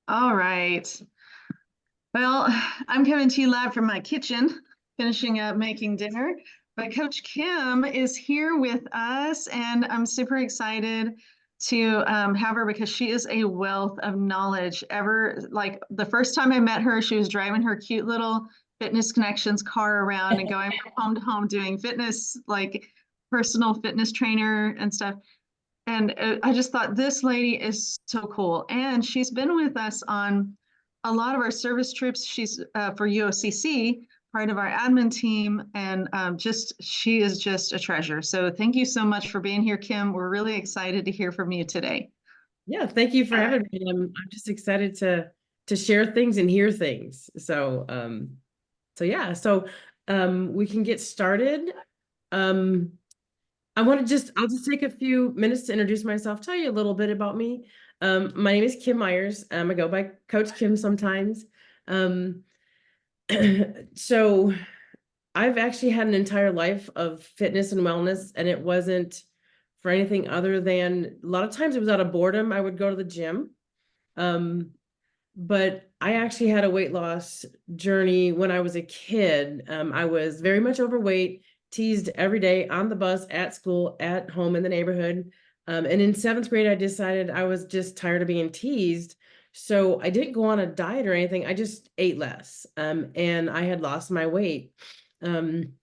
All right. Well, I'm coming to you live from my kitchen, finishing up making dinner. But Coach Kim is here with us, and I'm super excited to have her because she is a wealth of knowledge. Like the first time I met her, she was driving her cute little Fitness Connections car around and going from home to home doing fitness, like personal fitness trainer and stuff. And I just thought this lady is so cool. And she's been with us on a lot of our service trips. She's for UOCC, part of our admin team. And she is just a treasure. So thank you so much for being here, Kim. We're really excited to hear from you today. Yeah, thank you for having me. I'm just excited to share things and hear things. So we can get started. Um I'll just take a few minutes to introduce myself, tell you a little bit about me. My name is Kim Meyers. I go by Coach Kim sometimes. Um so I've actually had an entire life of fitness and wellness, and it wasn't for anything other than a lot of times it was out of boredom. I would go to the gym. Um, but I actually had a weight loss journey when I was a kid. I was very much overweight, teased every day on the bus, at school, at home, in the neighborhood. And in seventh grade, I decided I was just tired of being teased. So I didn't go on a diet or anything. I just ate less. And I had lost my weight. Um,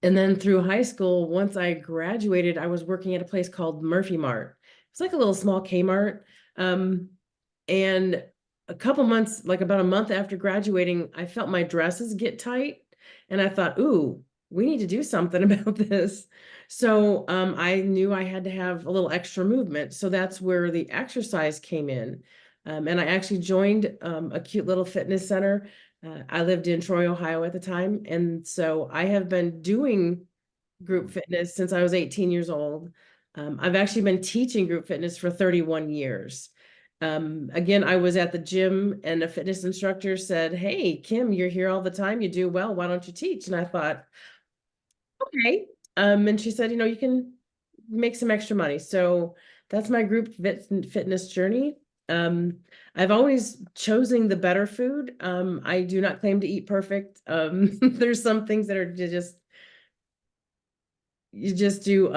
and then through high school, once I graduated, I was working at a place called Murphy Mart. It's like a little small Kmart. Um, and a couple months, like about a month after graduating, I felt my dresses get tight. And I thought, ooh, we need to do something about this. So I knew I had to have a little extra movement. So that's where the exercise came in. And I actually joined a cute little fitness center. I lived in Troy, Ohio at the time. And so I have been doing group fitness since I was 18 years old. I've actually been teaching group fitness for 31 years. Again, I was at the gym and a fitness instructor said, "Hey, Kim, you're here all the time. You do well. Why don't you teach?" And I thought, okay. And she said, you can make some extra money. So that's my fitness journey. I've always chosen the better food. I do not claim to eat perfect. There's some things that are just you just do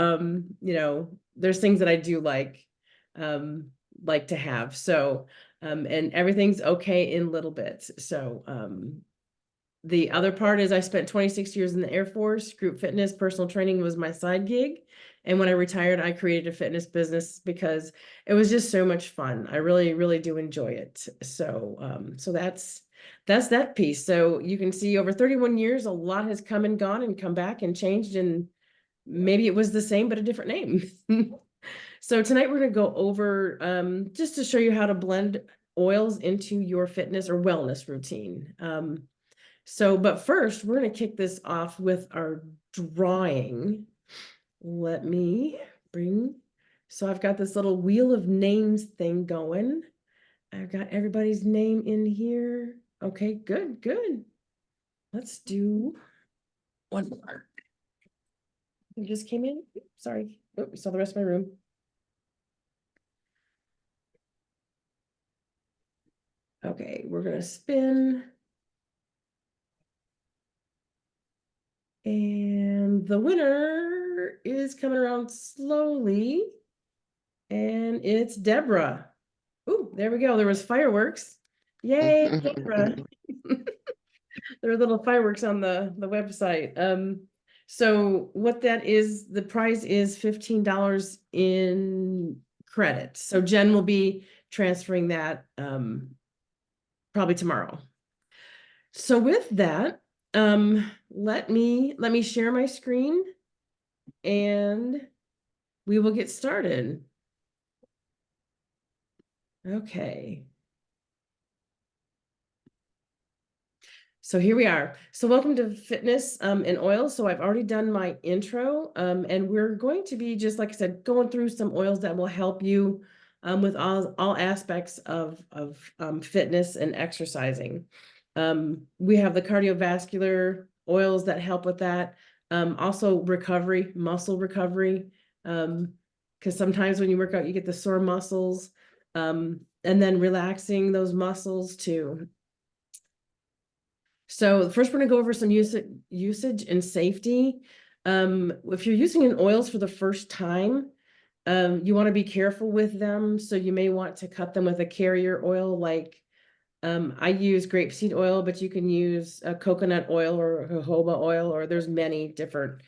there's things that I do like to have. So and everything's okay in little bits. So the other part is I spent 26 years in the Air Force. Group fitness, personal training was my side gig. And when I retired, I created a fitness business because it was just so much fun. I really, really do enjoy it. So that's that piece. So you can see over 31 years, a lot has come and gone and come back and changed, and maybe it was the same, but a different name. So tonight we're going to go over just to show you how to blend oils into your fitness or wellness routine. But first, we're going to kick this off with our drawing. Let me so I've got this little wheel of names thing going. I've got everybody's name in here. Okay, good, good. Let's do one more. You just came in? Sorry. Oh, saw the rest of my room. Okay, we're going to spin. And the winner is coming around slowly. And it's Deborah. Oh, there we go. There was fireworks. Yay, Deborah. There are little fireworks on the website. So what that is, the prize is $15 in credit. So Jen will be transferring that probably tomorrow. So with that, let me share my screen and we will get started. Okay. So here we are. So welcome to Fitness and Oils. So I've already done my intro, and we're going to be, just like I said, going through some oils that will help you with all aspects of fitness and exercising. We have the cardiovascular oils that help with that. Also recovery, muscle recovery, because sometimes when you work out, you get the sore muscles. And then relaxing those muscles too. So first we're gonna go over some usage and safety. If you're using an oils for the first time, you want to be careful with them. So you may want to cut them with a carrier oil, like I use grapeseed oil, but you can use a coconut oil or jojoba oil, or there's many different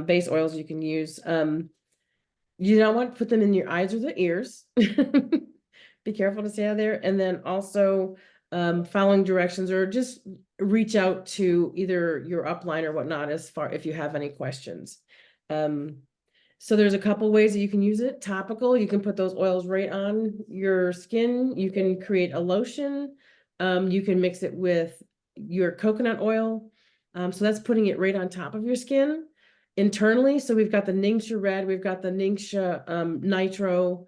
base oils you can use. You don't want to put them in your eyes or the ears. Be careful to stay out of there. And then also following directions, or just reach out to either your upline or whatnot as far if you have any questions. So there's a couple ways that you can use it. Topical, you can put those oils right on your skin. You can create a lotion. You can mix it with your coconut oil. So that's putting it right on top of your skin internally. So we've got the Ningxia Red, we've got the Ningxia Nitro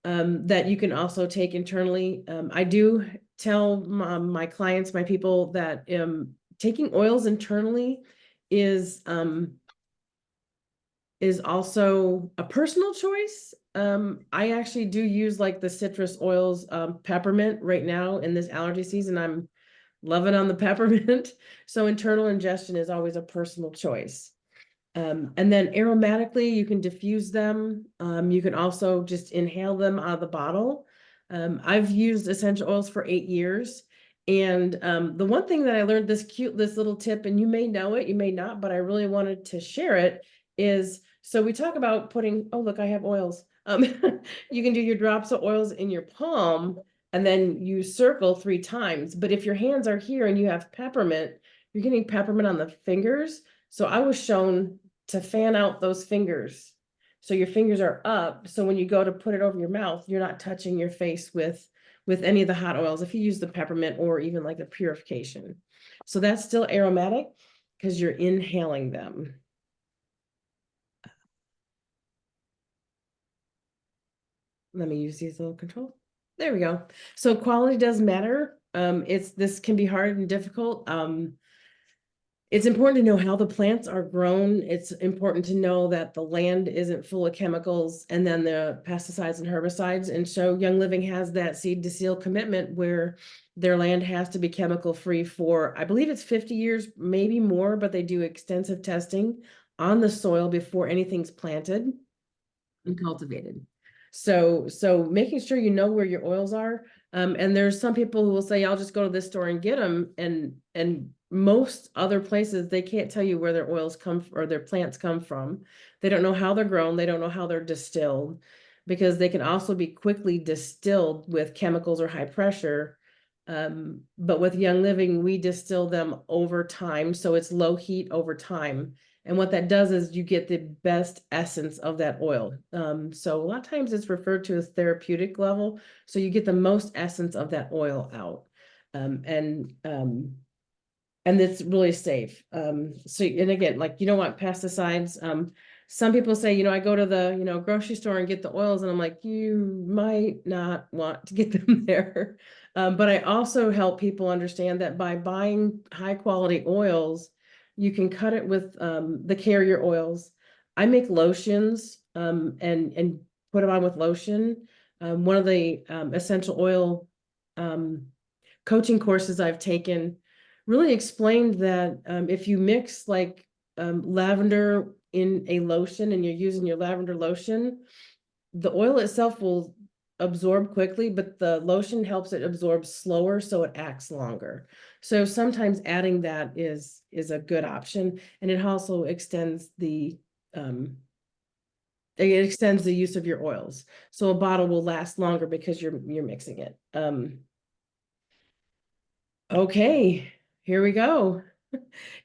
that you can also take internally. I do tell my clients, my people, that taking oils internally is also a personal choice. I actually do use like the citrus oils, peppermint right now in this allergy season. I'm loving on the peppermint. So internal ingestion is always a personal choice. And then aromatically, you can diffuse them. You can also just inhale them out of the bottle. I've used essential oils for 8 years. And the one thing that I learned, this little tip, and you may know it, you may not, but I really wanted to share it, is so we talk about putting, oh, look, I have oils. You can do your drops of oils in your palm and then you circle 3 times. But if your hands are here and you have peppermint, you're getting peppermint on the fingers. So I was shown to fan out those fingers. So your fingers are up. So when you go to put it over your mouth, you're not touching your face with any of the hot oils if you use the peppermint or even like the purification. So that's still aromatic because you're inhaling them. Let me use these little controls. There we go. So quality does matter. This can be hard and difficult. It's important to know how the plants are grown. It's important to know that the land isn't full of chemicals and then the pesticides and herbicides. And so Young Living has that seed to seal commitment where their land has to be chemical free for, I believe it's 50 years, maybe more, but they do extensive testing on the soil before anything's planted and cultivated. So making sure you know where your oils are. And there's some people who will say, I'll just go to this store and get them. And most other places, they can't tell you where their oils come or their plants come from. They don't know how they're grown. They don't know how they're distilled, because they can also be quickly distilled with chemicals or high pressure. But with Young Living, we distill them over time. So it's low heat over time. And what that does is you get the best essence of that oil. So a lot of times it's referred to as therapeutic level. So you get the most essence of that oil out. And it's really safe. So, and again, like, you don't want pesticides. Some people say, I go to the, grocery store and get the oils, and I'm like, you might not want to get them there. But I also help people understand that by buying high quality oils, you can cut it with the carrier oils. I make lotions and put them on with lotion. One of the essential oil coaching courses I've taken really explained that if you mix like lavender in a lotion and you're using your lavender lotion, the oil itself will absorb quickly, but the lotion helps it absorb slower, so it acts longer. So sometimes adding that is a good option, and it also extends the use of your oils. So a bottle will last longer because you're mixing it. Okay, here we go.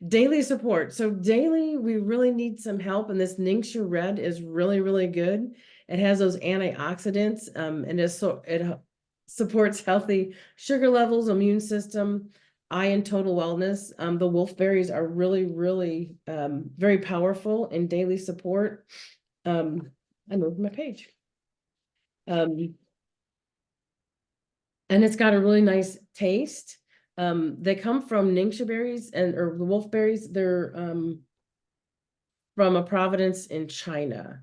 Daily support. So daily, we really need some help, and this Ningxia Red is really, really good. It has those antioxidants, and it supports healthy sugar levels, immune system, eye and total wellness. The wolfberries are really, really very powerful in daily support. I moved my page. And it's got a really nice taste. They come from Ningxia berries or the wolfberries. They're from a Providence in China.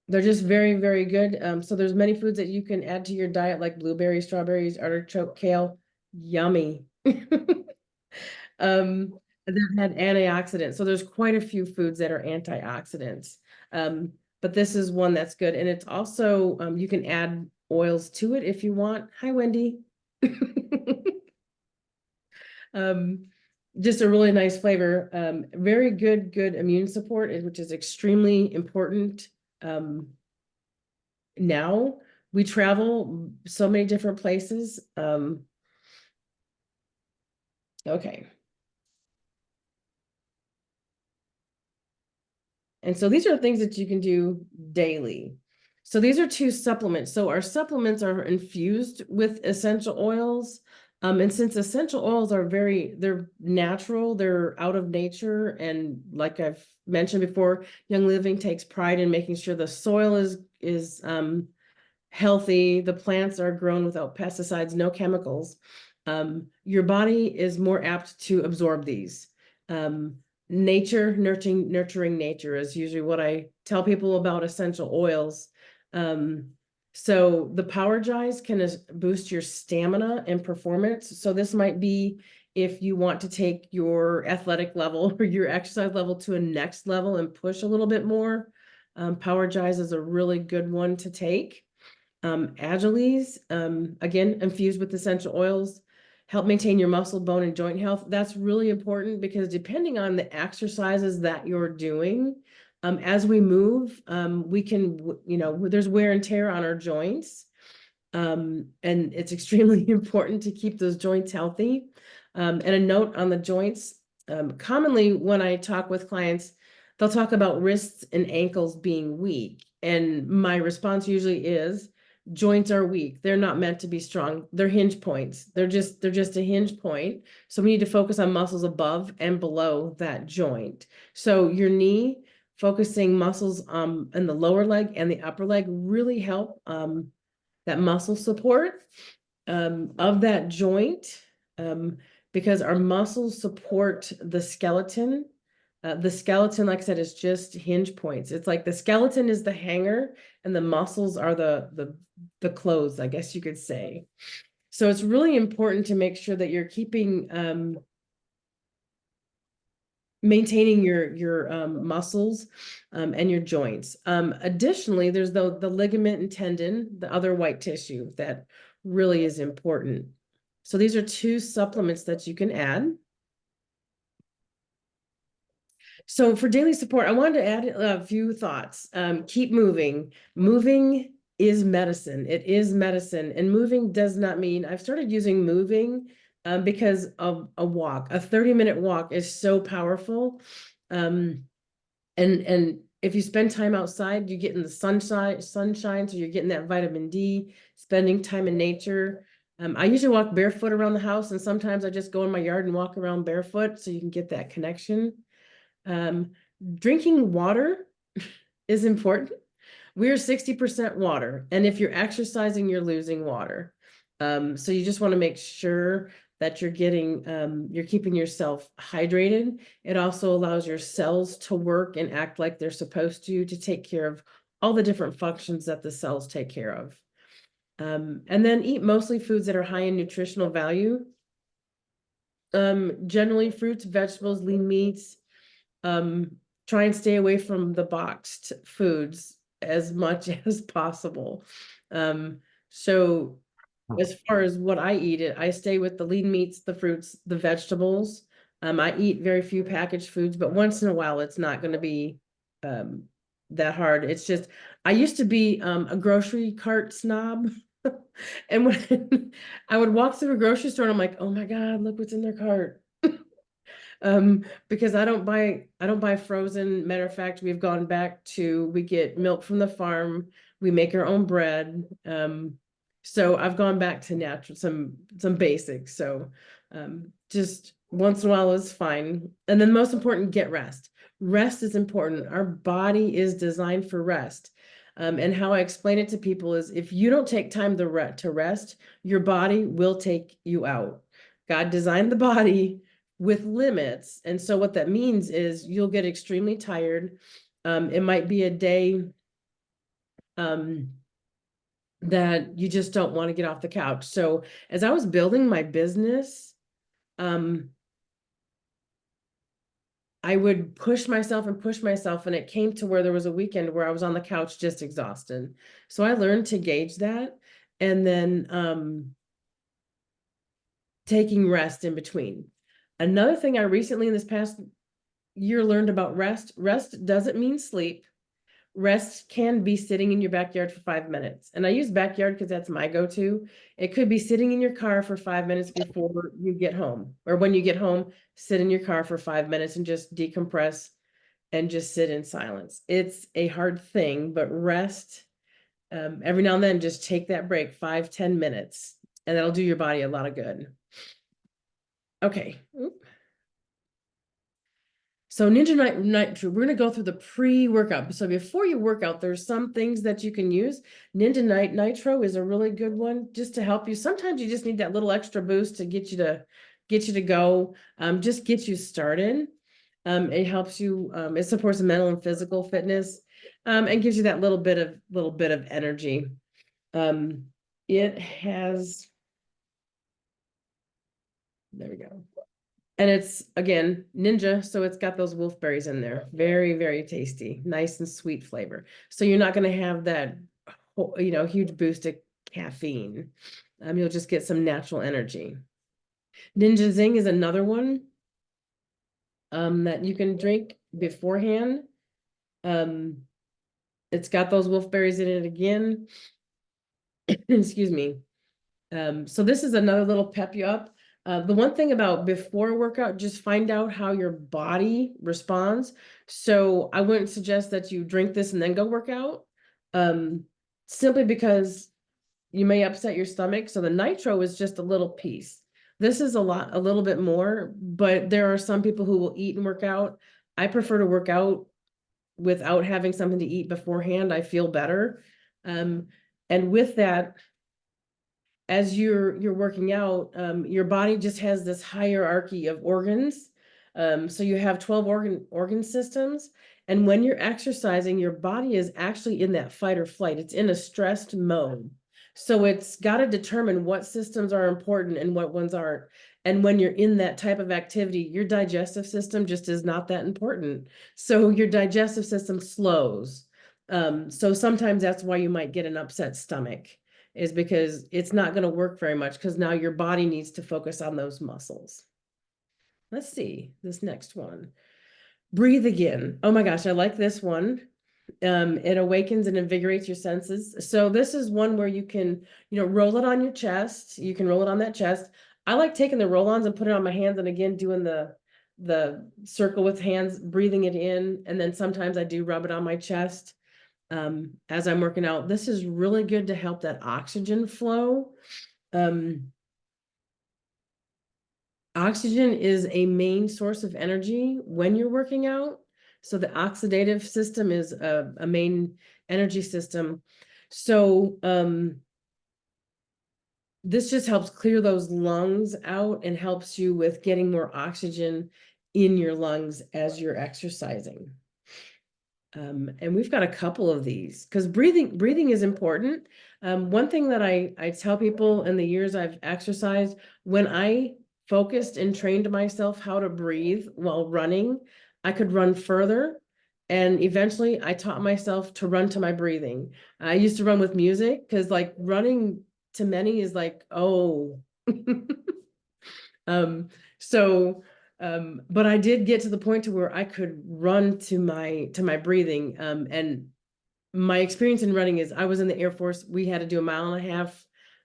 They're just very, very good. So there's many foods that you can add to your diet, like blueberries, strawberries, artichoke, kale. Yummy. Um, that had antioxidants. So there's quite a few foods that are antioxidants. But this is one that's good. And it's also, you can add oils to it if you want. Hi, Wendy. Um, just a really nice flavor. Very good immune support, which is extremely important. Now we travel so many different places. Okay. And so these are things that you can do daily. So these are two supplements. So our supplements are infused with essential oils. And since essential oils are they're natural, they're out of nature. And like I've mentioned before, Young Living takes pride in making sure the soil is healthy, the plants are grown without pesticides, no chemicals. Your body is more apt to absorb these. Nurturing nature is usually what I tell people about essential oils. So the Power Jives can boost your stamina and performance. So this might be if you want to take your athletic level or your exercise level to a next level and push a little bit more. Power Jives is a really good one to take. Agiles, again, infused with essential oils, help maintain your muscle, bone, and joint health. That's really important because depending on the exercises that you're doing, as we move, we can, there's wear and tear on our joints. And it's extremely important to keep those joints healthy. And a note on the joints, commonly when I talk with clients, they'll talk about wrists and ankles being weak. And my response usually is, joints are weak. They're not meant to be strong. They're hinge points. They're just a hinge point. So we need to focus on muscles above and below that joint. So your knee, focusing muscles in the lower leg and the upper leg really help that muscle support of that joint, because our muscles support the skeleton. The skeleton, like I said, is just hinge points. It's like the skeleton is the hanger and the muscles are the clothes, I guess you could say. So it's really important to make sure that you're keeping maintaining your muscles and your joints. Additionally, there's the ligament and tendon, the other white tissue that really is important. So these are two supplements that you can add. So for daily support, I wanted to add a few thoughts. Keep moving. Moving is medicine. It is medicine. And moving does not mean, I've started using moving because of a walk. A 30-minute walk is so powerful. And if you spend time outside, you get in the sunshine, so you're getting that vitamin D, spending time in nature. I usually walk barefoot around the house, and sometimes I just go in my yard and walk around barefoot so you can get that connection. Drinking water is important. We're 60% water, and if you're exercising, you're losing water. So you just want to make sure that you're keeping yourself hydrated. It also allows your cells to work and act like they're supposed to take care of all the different functions that the cells take care of. And then eat mostly foods that are high in nutritional value. Generally fruits, vegetables, lean meats. Try and stay away from the boxed foods as much as possible. So as far as what I eat, I stay with the lean meats, the fruits, the vegetables. I eat very few packaged foods, but once in a while, it's not going to be that hard. It's just, I used to be a grocery cart snob. And when I would walk through a grocery store and I'm like, oh my God, look what's in their cart. Because I don't buy frozen. Matter of fact, we get milk from the farm. We make our own bread. So I've gone back to natural, some basics. So, just once in a while is fine. And then most important, get rest. Rest is important. Our body is designed for rest. And how I explain it to people is if you don't take time to rest, your body will take you out. God designed the body with limits. And so what that means is you'll get extremely tired. It might be a day that you just don't want to get off the couch. So as I was building my business, I would push myself and push myself, and it came to where there was a weekend where I was on the couch just exhausted. So I learned to gauge that, and then taking rest in between. Another thing I recently in this past year learned about rest. Rest doesn't mean sleep. Rest can be sitting in your backyard for 5 minutes. And I use backyard because that's my go-to. It could be sitting in your car for 5 minutes before you get home, or when you get home, sit in your car for 5 minutes and just decompress and just sit in silence. It's a hard thing, but rest, every now and then, just take that break, 5-10 minutes, and that'll do your body a lot of good. Okay. So Ninja Nitro, we're going to go through the pre-workout. So before you work out, there's some things that you can use. Ninja Nitro is a really good one just to help you. Sometimes you just need that little extra boost to get you to go, just get you started. It helps you, it supports mental and physical fitness, and gives you that little bit of energy. It has, there we go. And it's, again, Ninja, so it's got those wolfberries in there. Very, very tasty, nice and sweet flavor. So you're not going to have that, huge boost of caffeine. You'll just get some natural energy. Ninja Zing is another one that you can drink beforehand. It's got those wolfberries in it again. Excuse me. So this is another little pep you up. The one thing about before workout, just find out how your body responds. So I wouldn't suggest that you drink this and then go work out, simply because you may upset your stomach. So the nitro is just a little piece. This is a little bit more, but there are some people who will eat and work out. I prefer to work out without having something to eat beforehand. I feel better. And with that, as you're working out, your body just has this hierarchy of organs. So you have 12 organ systems. And when you're exercising, your body is actually in that fight or flight. It's in a stressed mode. So it's got to determine what systems are important and what ones aren't. And when you're in that type of activity, your digestive system just is not that important. So your digestive system slows. So sometimes that's why you might get an upset stomach, is because it's not going to work very much, because now your body needs to focus on those muscles. Let's see this next one. Breathe again. Oh my gosh, I like this one. It awakens and invigorates your senses. So this is one where you can, roll it on your chest. You can roll it on that chest. I like taking the roll-ons and put it on my hands, and again doing the circle with hands, breathing it in, and then sometimes I do rub it on my chest as I'm working out. This is really good to help that oxygen flow. Oxygen is a main source of energy when you're working out. So the oxidative system is a main energy system. So this just helps clear those lungs out and helps you with getting more oxygen in your lungs as you're exercising. And we've got a couple of these, because breathing is important. One thing that I tell people in the years I've exercised, when I focused and trained myself how to breathe while running, I could run further. And eventually I taught myself to run to my breathing. I used to run with music, because like running to many is like, oh, but I did get to the point to where I could run to my breathing. And my experience in running is, I was in the Air Force. We had to do a 1.5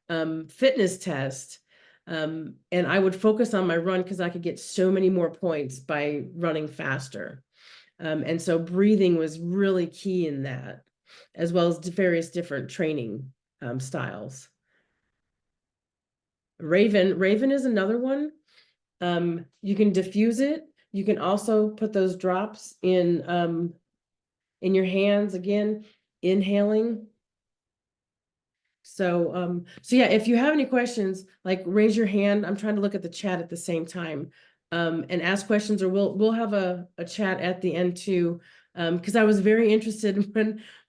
mile fitness test. And I would focus on my run because I could get so many more points by running faster. And so breathing was really key in that, as well as various different training styles. Raven is another one. You can diffuse it. You can also put those drops in your hands, again, inhaling. So yeah, if you have any questions, like raise your hand. I'm trying to look at the chat at the same time, and ask questions, or we'll have a chat at the end too. Because I was very interested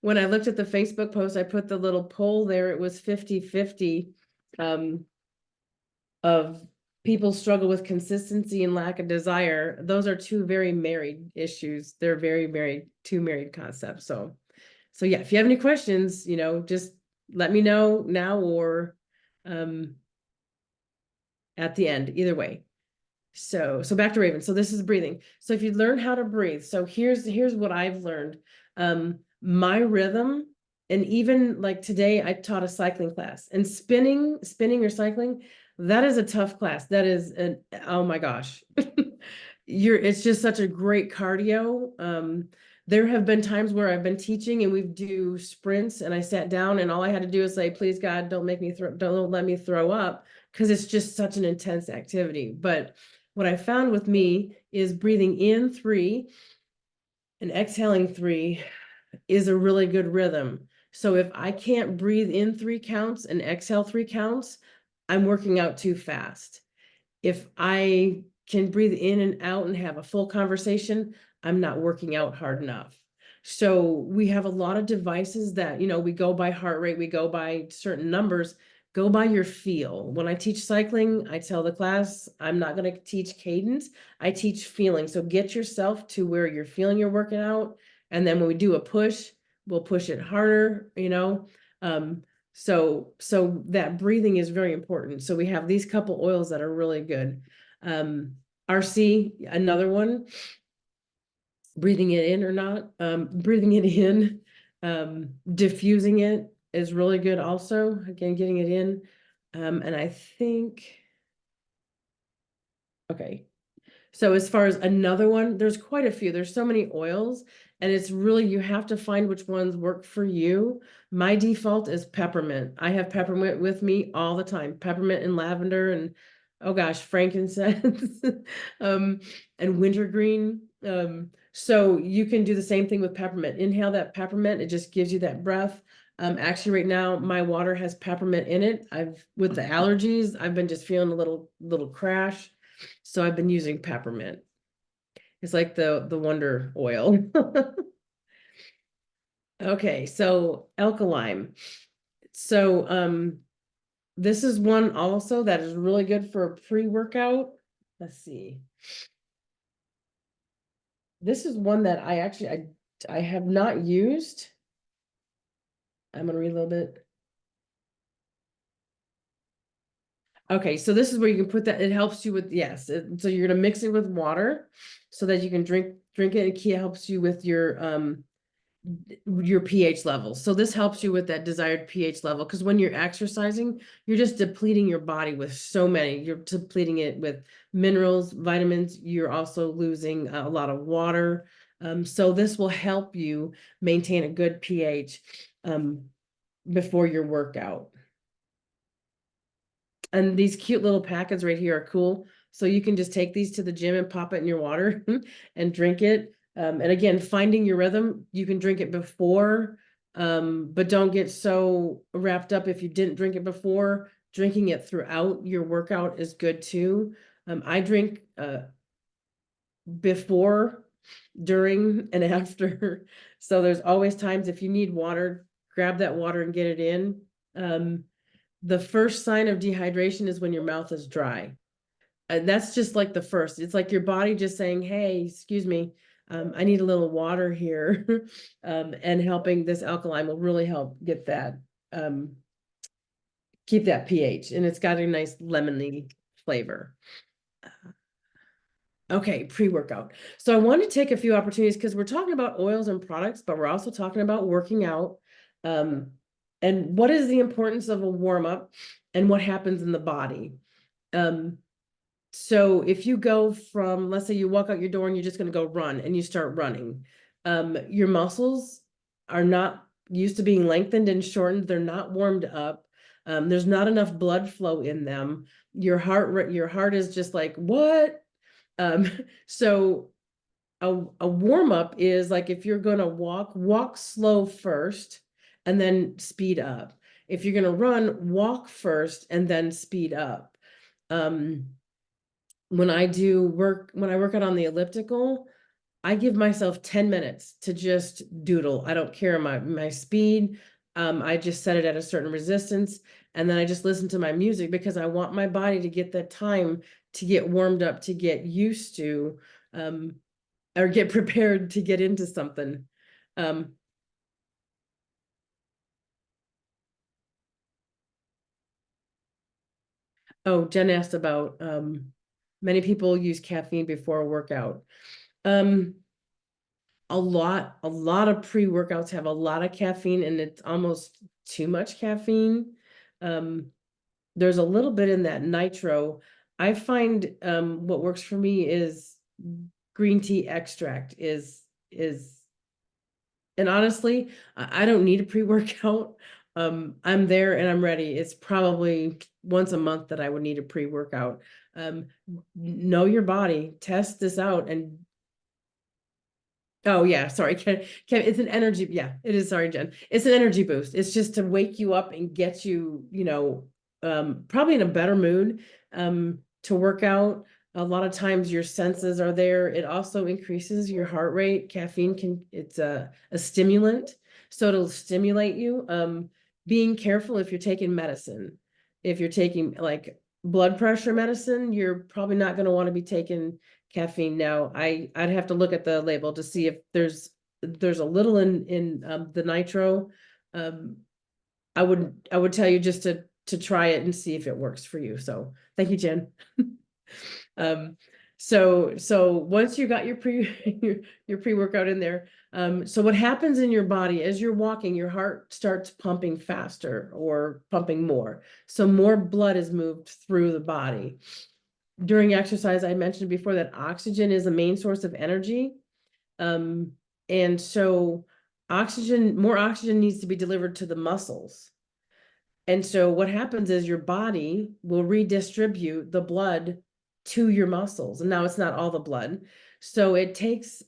when I looked at the Facebook post, I put the little poll there, it was 50-50 of people struggle with consistency and lack of desire. Those are two very married issues. They're very married, two married concepts. So yeah, if you have any questions, just let me know now or at the end, either way. So back to Raven. So this is breathing. So if you learn how to breathe, so here's what I've learned. My rhythm, and even like today I taught a cycling class, and spinning or cycling, that is a tough class. That is oh my gosh. It's just such a great cardio. There have been times where I've been teaching and we do sprints and I sat down and all I had to do is say, please God, don't let me throw up, because it's just such an intense activity. But what I found with me is breathing in 3 and exhaling 3 is a really good rhythm. So if I can't breathe in 3 counts and exhale 3 counts, I'm working out too fast. If I can breathe in and out and have a full conversation, I'm not working out hard enough. So we have a lot of devices that, we go by heart rate, we go by certain numbers, go by your feel. When I teach cycling, I tell the class, I'm not going to teach cadence, I teach feeling. So get yourself to where you're feeling you're working out. And then when we do a push, we'll push it harder, so that breathing is very important. So we have these couple oils that are really good. RC, another one, breathing it in or not, breathing it in, diffusing it is really good also, again, getting it in. And I think, okay. So as far as another one, there's quite a few. There's so many oils, and it's really, you have to find which ones work for you. My default is peppermint. I have peppermint with me all the time. Peppermint and lavender and, oh gosh, frankincense and wintergreen. So you can do the same thing with peppermint. Inhale that peppermint. It just gives you that breath. Actually right now my water has peppermint in it. With the allergies, I've been just feeling a little crash. So I've been using peppermint. It's like the wonder oil. Okay, so alkaline. So this is one also that is really good for pre-workout. Let's see. This is one that I have not used. I'm gonna read a little bit. Okay, so this is where you can put that. It helps you with, yes. So you're gonna mix it with water so that you can drink it. It helps you with your pH level. So this helps you with that desired pH level, because when you're exercising, you're just depleting your body with so many. You're depleting it with minerals, vitamins. You're also losing a lot of water. So this will help you maintain a good pH before your workout. And these cute little packets right here are cool. So you can just take these to the gym and pop it in your water and drink it. And again, finding your rhythm, you can drink it before, but don't get so wrapped up if you didn't drink it before. Drinking it throughout your workout is good too. I drink before, during, and after. So there's always times if you need water, grab that water and get it in. The first sign of dehydration is when your mouth is dry. That's just like the first. It's like your body just saying, hey, excuse me, I need a little water here. And helping this alkaline will really help get that, keep that pH. And it's got a nice lemony flavor. Okay, pre-workout. So I want to take a few opportunities because we're talking about oils and products, but we're also talking about working out. And what is the importance of a warm-up and what happens in the body. So if you go from, let's say you walk out your door and you're just going to go run and you start running, your muscles are not used to being lengthened and shortened. They're not warmed up. There's not enough blood flow in them. Your heart is just like, what? So a warm-up is like, if you're going to walk slow first and then speed up. If you're going to run, walk first and then speed up. When I work out on the elliptical, I give myself 10 minutes to just doodle. I don't care my speed. I just set it at a certain resistance, and then I just listen to my music because I want my body to get that time to get warmed up, to get used to, um, or get prepared to get into something. Um, oh, Jen asked about, many people use caffeine before a workout. Um, a lot of pre-workouts have a lot of caffeine, and it's almost too much caffeine. Um, there's a little bit in that nitro. I find what works for me is green tea extract is and honestly, I don't need a pre-workout. I'm there and I'm ready. It's probably once a month that I would need a pre-workout. Know your body, test this out, and oh yeah, sorry, it's an energy. Yeah, it is. Sorry, Jen. It's an energy boost. It's just to wake you up and get you, probably in a better mood, to work out. A lot of times your senses are there. It also increases your heart rate. Caffeine it's a stimulant, so it'll stimulate you. Being careful if you're taking medicine. If you're taking like blood pressure medicine, you're probably not going to want to be taking caffeine now. I'd have to look at the label to see if there's a little in the nitro. Um, I would tell you just to try it and see if it works for you. So thank you, Jen. Um, so once you got your your pre-workout in there, so what happens in your body as you're walking, your heart starts pumping faster or pumping more. So more blood is moved through the body. During exercise, I mentioned before that oxygen is the main source of energy. Um, and so more oxygen needs to be delivered to the muscles. And so what happens is your body will redistribute the blood to your muscles. And now it's not all the blood. So it takes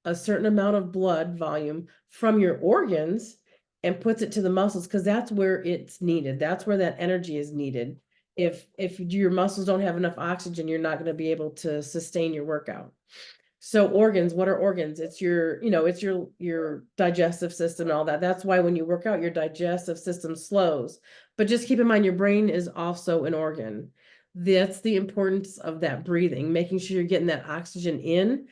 a certain amount of blood volume from your organs and puts it to the muscles because that's where it's needed. That's where that energy is needed. If your muscles don't have enough oxygen, you're not going to be able to sustain your workout. So organs, what are organs? It's it's your digestive system and all that. That's why when you work out, your digestive system slows. But just keep in mind, your brain is also an organ. That's the importance of that breathing, making sure you're getting that oxygen in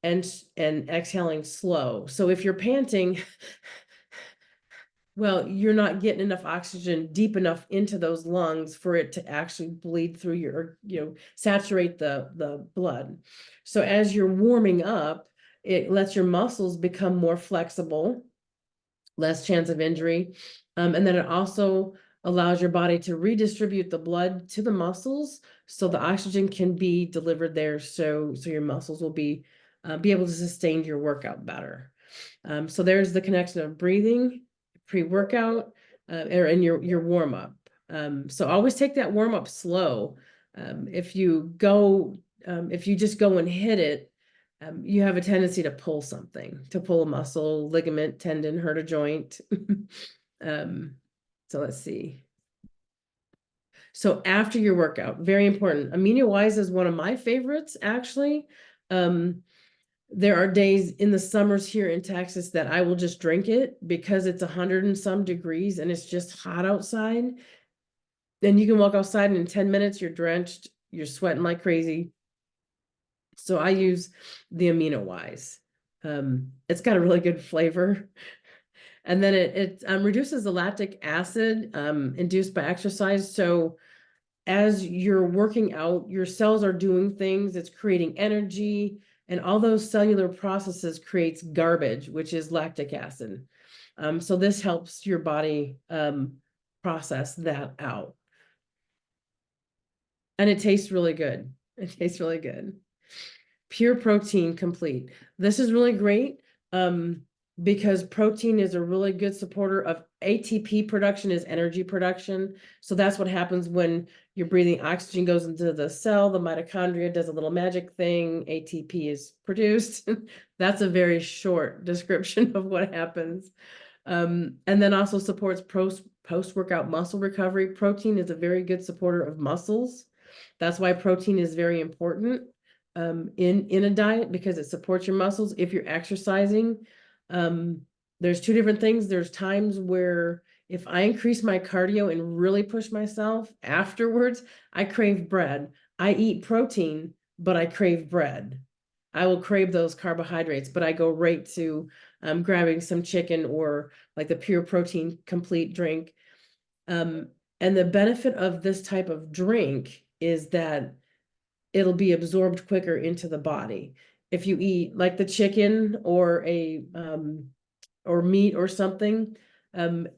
and exhaling slow. So if you're panting, well, you're not getting enough oxygen deep enough into those lungs for it to actually bleed through saturate the blood. So as you're warming up, it lets your muscles become more flexible, less chance of injury. And then it also allows your body to redistribute the blood to the muscles so the oxygen can be delivered there. So your muscles will be able to sustain your workout better. So there's the connection of breathing, pre-workout, or in your warm-up. So always take that warm-up slow. If you just go and hit it, you have a tendency to pull to pull a muscle, ligament, tendon, hurt a joint. So let's see. So after your workout, very important. Amino Wise is one of my favorites, actually. There are days in the summers here in Texas that I will just drink it because it's 100 and some degrees and it's just hot outside. Then you can walk outside and in 10 minutes you're drenched, you're sweating like crazy. So I use the Amino Wise. It's got a really good flavor. And then it reduces the lactic acid induced by exercise. So as you're working out, your cells are doing things, it's creating energy, and all those cellular processes creates garbage, which is lactic acid. So this helps your body process that out. And it tastes really good. It tastes really good. Pure Protein Complete. This is really great because protein is a really good supporter of ATP production is energy production. So that's what happens when you're breathing oxygen goes into the cell, the mitochondria does a little magic thing, ATP is produced. That's a very short description of what happens. And then also supports post-workout muscle recovery. Protein is a very good supporter of muscles. That's why protein is very important. in a diet because it supports your muscles. If you're exercising, there's two different things. There's times where if I increase my cardio and really push myself afterwards, I crave bread. I eat protein, but I crave bread. I will crave those carbohydrates, but I go right to grabbing some chicken or like the pure protein complete drink. And the benefit of this type of drink is that it'll be absorbed quicker into the body. If you eat like the chicken or or meat or something,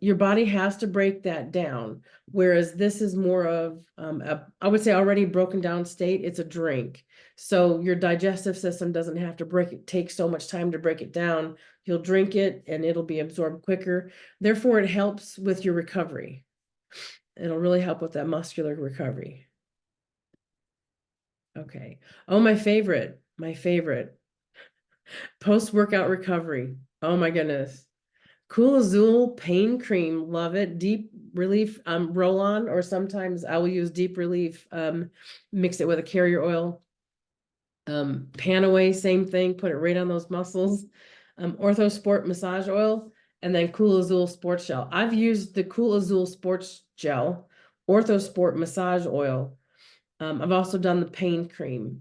your body has to break that down. Whereas this is more of I would say already broken down state. It's a drink. So your digestive system doesn't have to take so much time to break it down. You'll drink it and it'll be absorbed quicker. Therefore, it helps with your recovery. It'll really help with that muscular recovery. Okay. Oh, my favorite. Post-workout recovery. Oh my goodness. Cool Azul pain cream. Love it. Deep relief roll-on, or sometimes I will use deep relief, mix it with a carrier oil. Pan away, same thing, put it right on those muscles. Ortho Sport massage oil, and then Cool Azul sports gel. I've used the Cool Azul sports gel, Ortho Sport massage oil. I've also done the pain cream.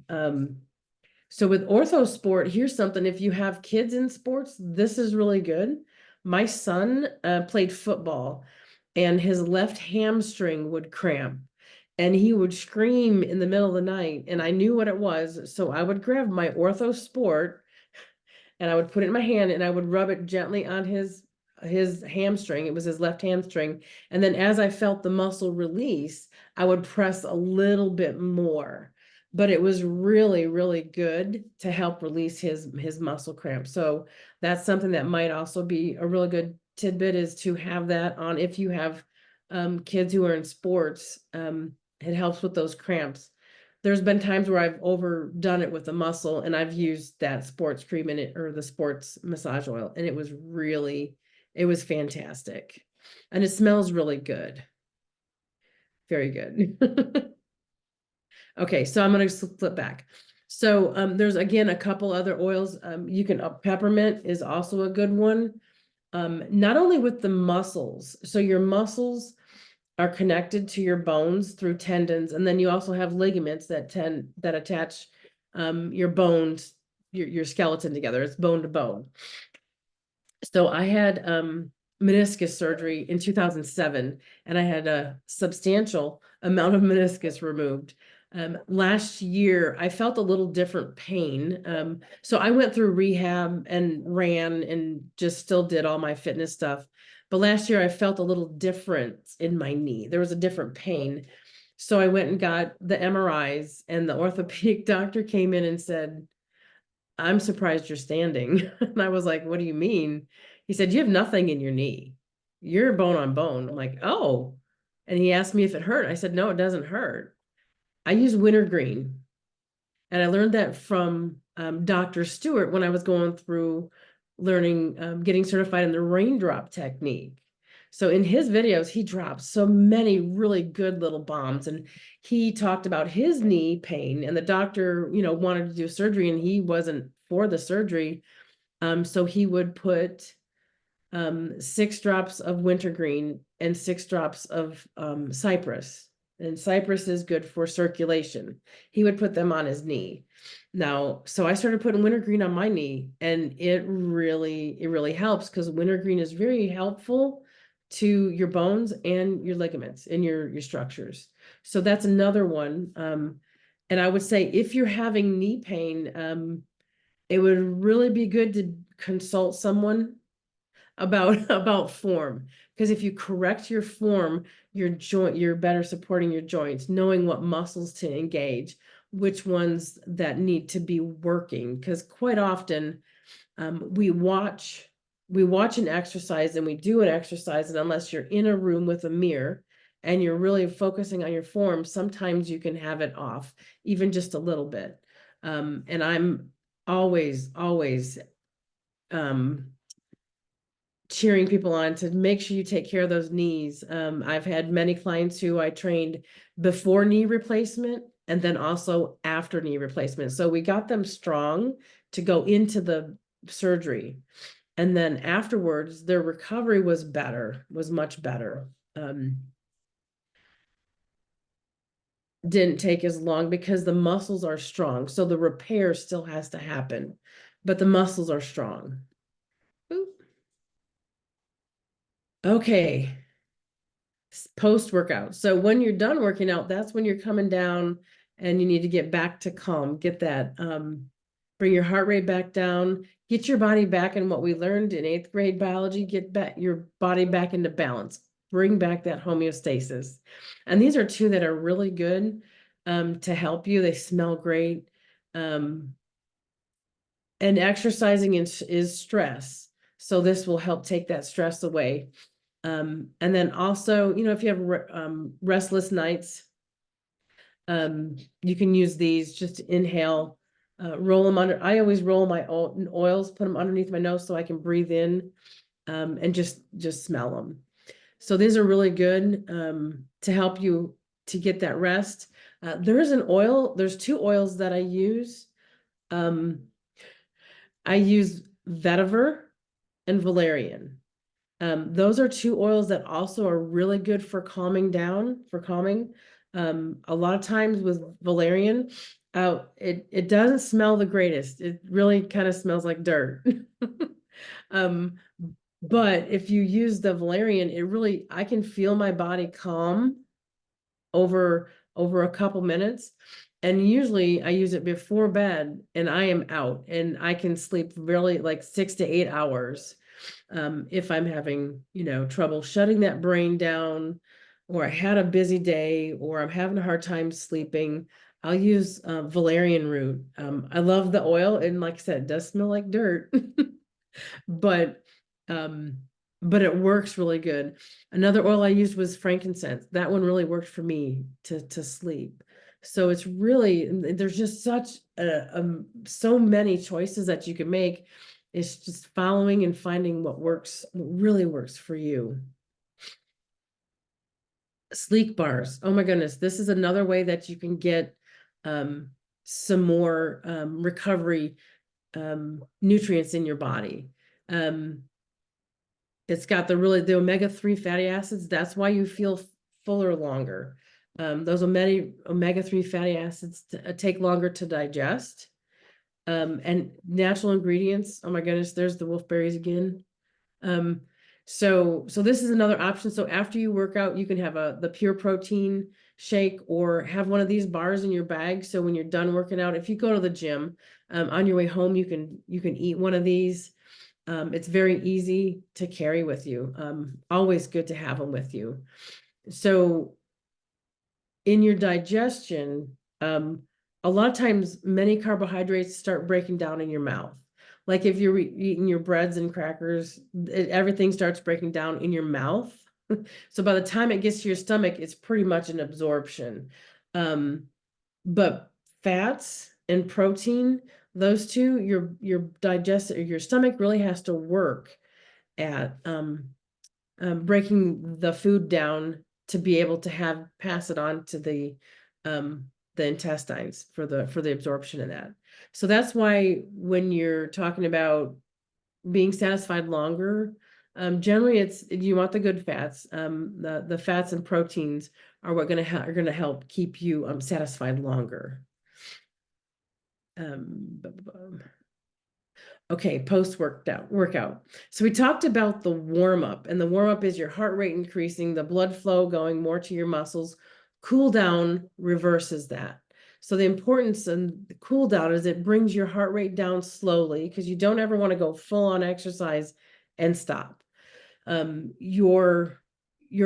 So with Ortho Sport, here's something. If you have kids in sports, this is really good. My son played football and his left hamstring would cramp and he would scream in the middle of the night, and I knew what it was. So I would grab my Ortho Sport and I would put it in my hand and I would rub it gently on his hamstring. It was his left hamstring. And then as I felt the muscle release, I would press a little bit more. But it was really, really good to help release his muscle cramp. So that's something that might also be a really good tidbit, is to have that on if you have kids who are in sports. It helps with those cramps. There's been times where I've overdone it with the muscle and I've used that sports cream in it, or the sports massage oil, and it was fantastic. And it smells really good. Very good. Okay, so I'm going to flip back. So there's again a couple other oils. You can peppermint is also a good one. Not only with the muscles, so your muscles are connected to your bones through tendons, and then you also have ligaments that attach your bones, your skeleton together. It's bone to bone. So I had meniscus surgery in 2007, and I had a substantial amount of meniscus removed. Last year, I felt a little different pain. So I went through rehab and ran and just still did all my fitness stuff. But last year, I felt a little different in my knee. There was a different pain. So I went and got the MRIs, and the orthopedic doctor came in and said, "I'm surprised you're standing." And I was like, "What do you mean?" He said, "You have nothing in your knee. You're bone on bone." I'm like, "Oh." And he asked me if it hurt. I said, "No, it doesn't hurt." I use wintergreen. And I learned that from Dr. Stewart when I was going through learning, getting certified in the raindrop technique. So in his videos, he drops so many really good little bombs. And he talked about his knee pain, and the doctor, wanted to do surgery and he wasn't for the surgery. So he would put 6 drops of wintergreen and 6 drops of cypress. And cypress is good for circulation. He would put them on his knee. Now, so I started putting wintergreen on my knee, and it really helps, because wintergreen is very helpful to your bones and your ligaments and your structures. So that's another one. And I would say if you're having knee pain, it would really be good to consult someone about form, because if you correct your form, you're better supporting your joints, knowing what muscles to engage, which ones that need to be working. Because quite often we watch an exercise and we do an exercise, and unless you're in a room with a mirror and you're really focusing on your form, sometimes you can have it off even just a little bit. And I'm always cheering people on to make sure you take care of those knees. I've had many clients who I trained before knee replacement, and then also after knee replacement. So we got them strong to go into the surgery. And then afterwards, their recovery was better, was much better. Didn't take as long because the muscles are strong. So the repair still has to happen, but the muscles are strong. Boop. Okay. Post-workout. So when you're done working out, that's when you're coming down and you need to get back to calm. Get that, bring your heart rate back down, get your body back in what we learned in 8th grade biology, get back your body back into balance, bring back that homeostasis. And these are two that are really good to help you. They smell great. And exercising is stress. So this will help take that stress away. And then also, if you have restless nights, you can use these, just inhale, roll them under. I always roll my oils, put them underneath my nose so I can breathe in, and just smell them. So these are really good to help you to get that rest. There's two oils that I use. I use vetiver and valerian. Those are two oils that also are really good for calming. A lot of times with valerian, it doesn't smell the greatest. It really kind of smells like dirt. But if you use the valerian, I can feel my body calm over a couple minutes. And usually I use it before bed and I am out and I can sleep really like 6 to 8 hours. If I'm having, trouble shutting that brain down, or I had a busy day, or I'm having a hard time sleeping, I'll use valerian root. I love the oil, and like I said, it does smell like dirt, but it works really good. Another oil I used was frankincense. That one really worked for me to sleep. So it's really, there's just so many choices that you can make. It's just following and finding what really works for you. Sleek bars. Oh my goodness. This is another way that you can get some more recovery nutrients in your body. It's got the omega-3 fatty acids. That's why you feel fuller longer. Those omega-3 fatty acids take longer to digest. And natural ingredients. Oh my goodness, there's the wolfberries again. So this is another option. So after you work out, you can have the pure protein shake, or have one of these bars in your bag. So when you're done working out, if you go to the gym, on your way home, you can eat one of these. It's very easy to carry with you. Always good to have them with you. So in your digestion, a lot of times many carbohydrates start breaking down in your mouth. Like if you're eating your breads and crackers, everything starts breaking down in your mouth. So by the time it gets to your stomach, it's pretty much an absorption. But fats and protein, those two, your stomach really has to work at breaking the food down to be able to pass it on to the intestines for the absorption of that. So that's why when you're talking about being satisfied longer, generally you want the good fats. The fats and proteins are what are gonna help keep you satisfied longer. Okay, workout. So we talked about the warm-up, and the warm-up is your heart rate increasing, the blood flow going more to your muscles. Cool down reverses that. So the importance in the cool down is it brings your heart rate down slowly, because you don't ever want to go full on exercise and stop. Your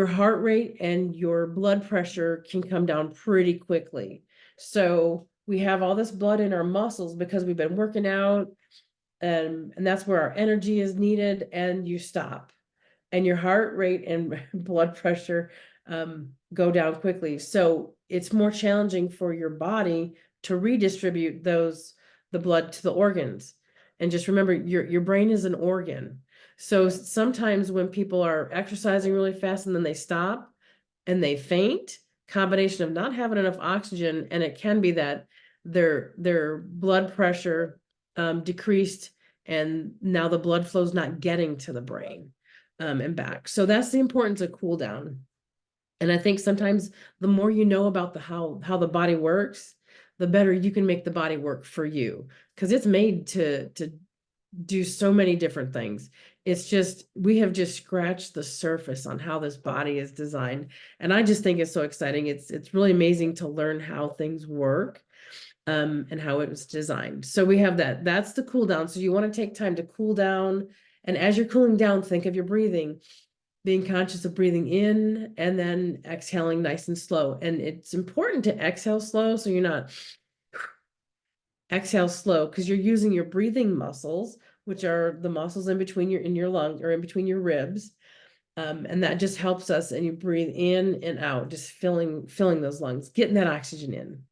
heart rate and your blood pressure can come down pretty quickly. So we have all this blood in our muscles because we've been working out, and that's where our energy is needed, and you stop and your heart rate and blood pressure go down quickly. So it's more challenging for your body to redistribute the blood to the organs. And just remember, your brain is an organ. So sometimes when people are exercising really fast and then they stop and they faint, combination of not having enough oxygen, and it can be that their blood pressure decreased, and now the blood flow is not getting to the brain and back. So that's the importance of cool down. And I think sometimes the more you know about how the body works, the better you can make the body work for you, because it's made to do so many different things. It's just, we have just scratched the surface on how this body is designed. And I just think it's so exciting. It's really amazing to learn how things work and how it was designed. So we have that's the cool down. So you want to take time to cool down. And as you're cooling down, think of your breathing, being conscious of breathing in and then exhaling nice and slow. And it's important to exhale slow, so you're not exhale slow, because you're using your breathing muscles, which are the muscles in between your lungs or in between your ribs. And that just helps us. And you breathe in and out, just filling those lungs, getting that oxygen in.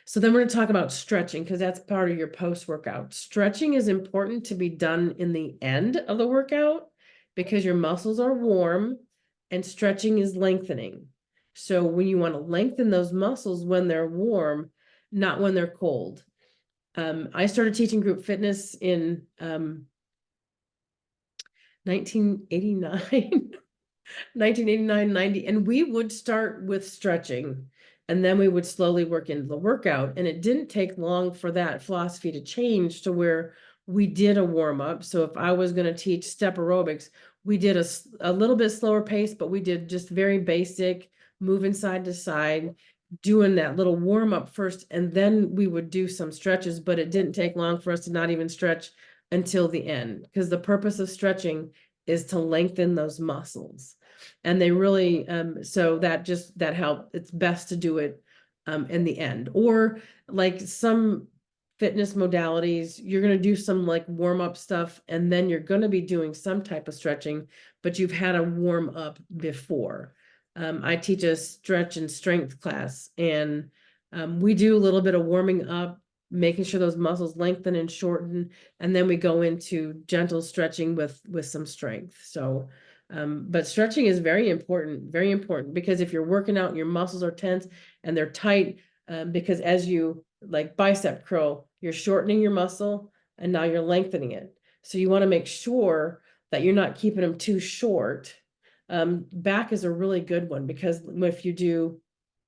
So then we're going to talk about stretching, because that's part of your post-workout. Stretching is important to be done in the end of the workout, because your muscles are warm and stretching is lengthening. So when you want to lengthen those muscles when they're warm, not when they're cold. I started teaching group fitness in 1989, 1989, 90, and we would start with stretching, and then we would slowly work into the workout. And it didn't take long for that philosophy to change to where we did a warm up. So if I was going to teach step aerobics, we did a little bit slower pace, but we did just very basic, moving side to side, doing that little warm up first, and then we would do some stretches. But it didn't take long for us to not even stretch until the end, because the purpose of stretching is to lengthen those muscles. And they really, so that helped. It's best to do it in the end. Or like some fitness modalities, you're going to do some like warm up stuff, and then you're going to be doing some type of stretching, but you've had a warm up before. I teach a stretch and strength class, and we do a little bit of warming up, making sure those muscles lengthen and shorten, and then we go into gentle stretching with some strength. So but stretching is very important, because if you're working out and your muscles are tense and they're tight, because as you like bicep curl, you're shortening your muscle and now you're lengthening it. So you want to make sure that you're not keeping them too short. Back is a really good one, because if you do,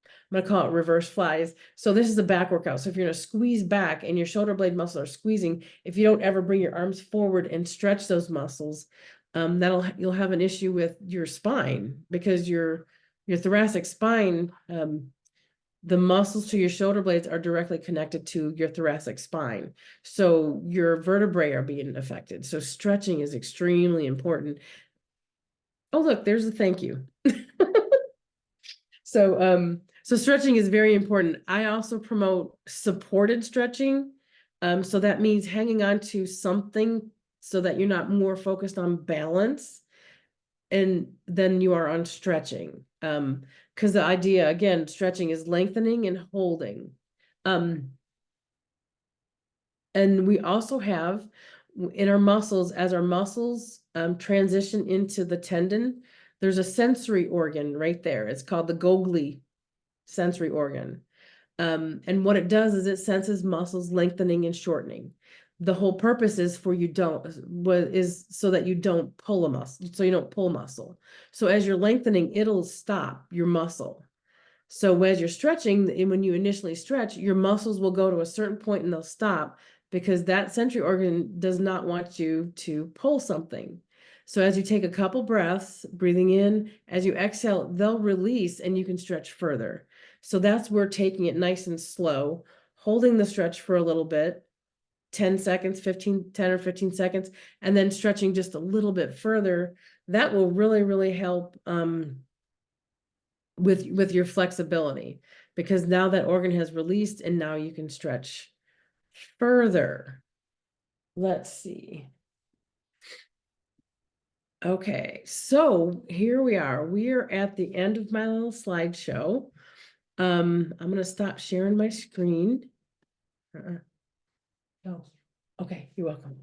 I'm going to call it reverse flies. So this is a back workout. So if you're going to squeeze back and your shoulder blade muscles are squeezing, if you don't ever bring your arms forward and stretch those muscles, you'll have an issue with your spine, because your thoracic spine, the muscles to your shoulder blades are directly connected to your thoracic spine. So your vertebrae are being affected. So stretching is extremely important. Oh, look, there's a thank you. So stretching is very important. I also promote supported stretching. So that means hanging on to something so that you're not more focused on balance and then you are on stretching. Because the idea, again, stretching is lengthening and holding. And we also have in our muscles, as our muscles transition into the tendon, there's a sensory organ right there. It's called the Golgi sensory organ. And what it does is it senses muscles lengthening and shortening. The whole purpose is so that you don't pull a muscle, so you don't pull muscle. So as you're lengthening, it'll stop your muscle. So as you're stretching, and when you initially stretch, your muscles will go to a certain point and they'll stop, because that sensory organ does not want you to pull something. So as you take a couple breaths, breathing in, as you exhale, they'll release and you can stretch further. So that's where taking it nice and slow, holding the stretch for a little bit, 10 seconds, 10 or 15 seconds, and then stretching just a little bit further. That will really, really help with your flexibility, because now that organ has released and now you can stretch further. Let's see. Okay, so here we are. We are at the end of my little slideshow. I'm going to stop sharing my screen. Oh, okay, you're welcome.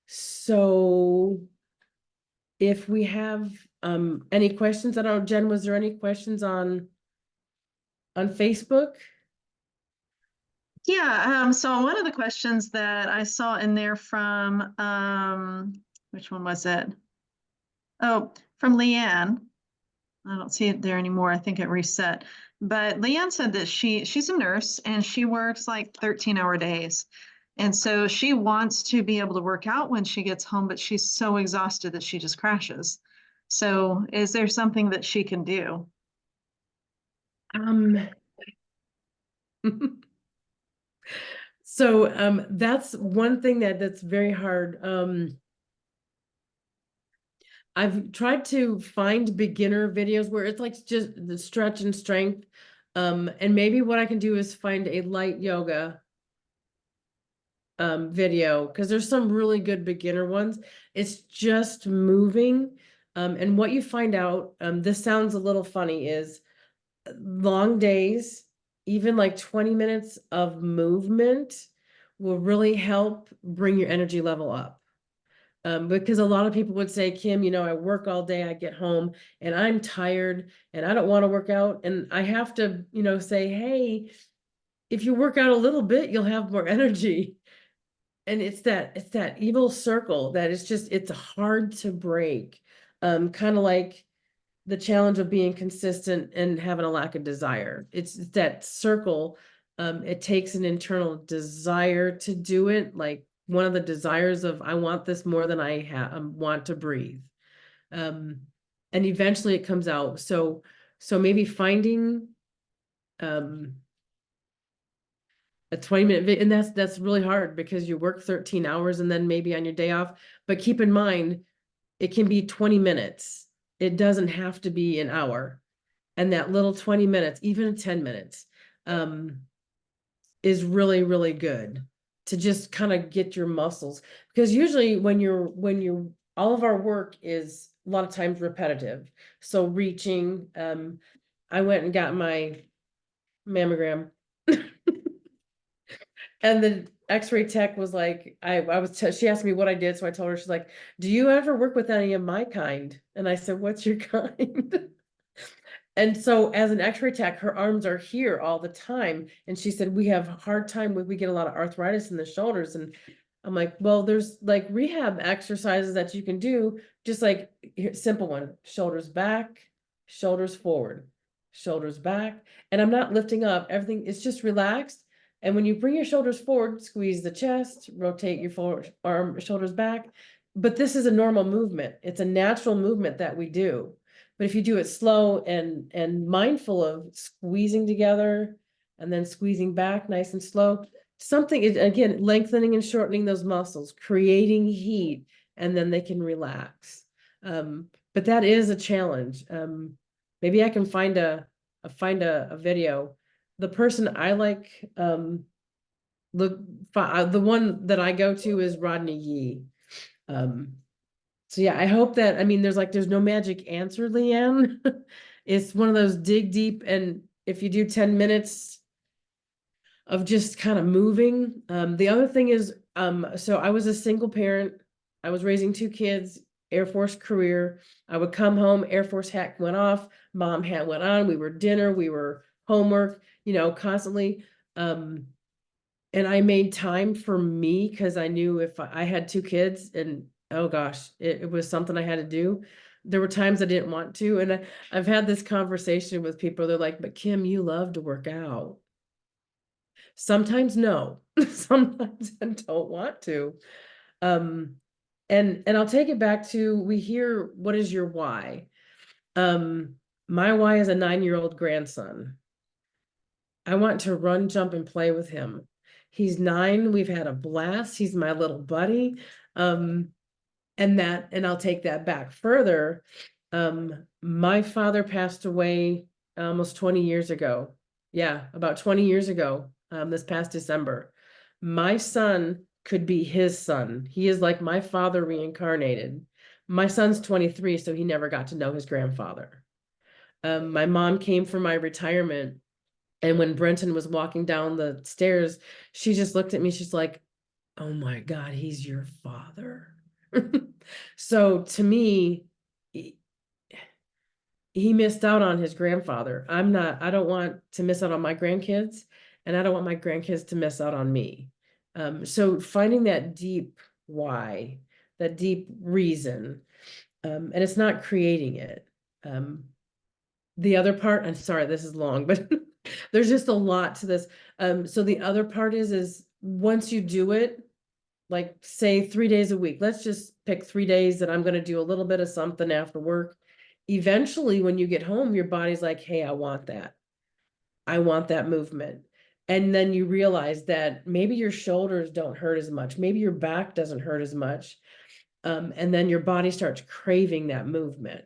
So if we have Any questions? I don't know, Jen, was there any questions on Facebook? Yeah, so one of the questions that I saw in there from, which one was it? Oh, from Leanne. I don't see it there anymore. I think it reset. But Leanne said that she's a nurse and she works like 13-hour days. And so she wants to be able to work out when she gets home, but she's so exhausted that she just crashes. So is there something that she can do? Um, so that's one thing that's very hard. I've tried to find beginner videos where it's like just the stretch and strength. And maybe what I can do is find a light yoga video, because there's some really good beginner ones. It's just moving. And what you find out, this sounds a little funny, is long days, even like 20 minutes of movement will really help bring your energy level up. Because a lot of people would say, Kim, I work all day, I get home and I'm tired and I don't want to work out. And I have to, say, hey, if you work out a little bit, you'll have more energy. And it's that evil circle that it's hard to break. Kind of like the challenge of being consistent and having a lack of desire. It's that circle. It takes an internal desire to do it. Like one of the desires of, I want this more than I want to breathe. And eventually it comes out. So maybe finding, a 20-minute video, and that's really hard because you work 13 hours and then maybe on your day off, but keep in mind, it can be 20 minutes. It doesn't have to be an hour. And that little 20 minutes, even 10 minutes, is really, really good to just kind of get your muscles. Because usually when you're all of our work is a lot of times repetitive. So reaching, I went and got my mammogram. And the x-ray tech was like, she asked me what I did. So I told her, she's like, do you ever work with any of my kind? And I said, what's your kind? And so as an x-ray tech, her arms are here all the time. And she said, we have a hard time we get a lot of arthritis in the shoulders. And I'm like, well, there's like rehab exercises that you can do, just like simple one, shoulders back, shoulders forward, shoulders back. And I'm not lifting up, everything is just relaxed. And when you bring your shoulders forward, squeeze the chest, rotate your forward arm, shoulders back. But this is a normal movement. It's a natural movement that we do. But if you do it slow and mindful of squeezing together and then squeezing back nice and slow, something is, again, lengthening and shortening those muscles, creating heat, and then they can relax. But that is a challenge. Maybe I can find a video. The person I like, the one that I go to is Rodney Yee. So yeah, I hope that, there's no magic answer, Leanne. It's one of those dig deep, and if you do 10 minutes of just kind of moving. The other thing is, so I was a single parent. I was raising 2 kids, Air Force career. I would come home, Air Force hat went off, mom hat went on, we were dinner, we were homework, constantly. And I made time for me because I knew if I had 2 kids and oh gosh, it was something I had to do. There were times I didn't want to. And I've had this conversation with people. They're like, but Kim, you love to work out. Sometimes no, sometimes I don't want to. And I'll take it back to, we hear, what is your why? My why is a 9-year-old grandson. I want to run, jump, and play with him. He's 9. We've had a blast. He's my little buddy. And I'll take that back further. My father passed away almost 20 years ago. Yeah, about 20 years ago, this past December. My son could be his son. He is like my father reincarnated. My son's 23, so he never got to know his grandfather. My mom came for my retirement, and when Brenton was walking down the stairs, she just looked at me. She's like, oh my God, he's your father. So to me, he missed out on his grandfather. I don't want to miss out on my grandkids, and I don't want my grandkids to miss out on me. So finding that deep why, that deep reason, and it's not creating it. The other part, I'm sorry, this is long, but there's just a lot to this. So the other part is once you do it, like say 3 days a week, let's just pick 3 days that I'm going to do a little bit of something after work. Eventually, when you get home, your body's like, hey, I want that. I want that movement. And then you realize that maybe your shoulders don't hurt as much. Maybe your back doesn't hurt as much. And then your body starts craving that movement.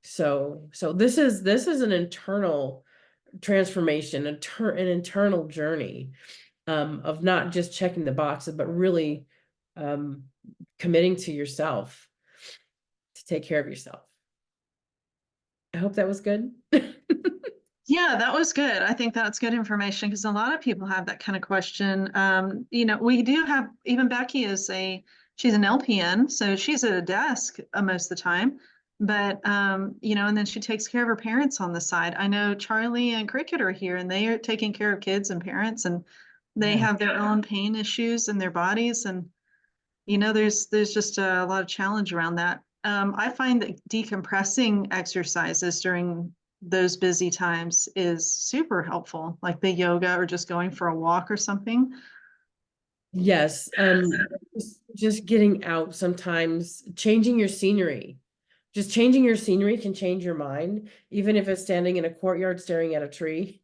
So this is an internal transformation, an internal journey, of not just checking the boxes, but really um, committing to yourself to take care of yourself. I hope that was good. Yeah, that was good. I think that's good information because a lot of people have that kind of question. We do have, even Becky she's an LPN, so she's at a desk most of the time. But and then she takes care of her parents on the side. I know Charlie and Cricket are here and they are taking care of kids and parents, and they Yeah. have their own pain issues in their bodies. And there's just a lot of challenge around that. I find that decompressing exercises during those busy times is super helpful, like the yoga or just going for a walk or something. Yes. Just getting out sometimes, changing your scenery. Just changing your scenery can change your mind, even if it's standing in a courtyard staring at a tree.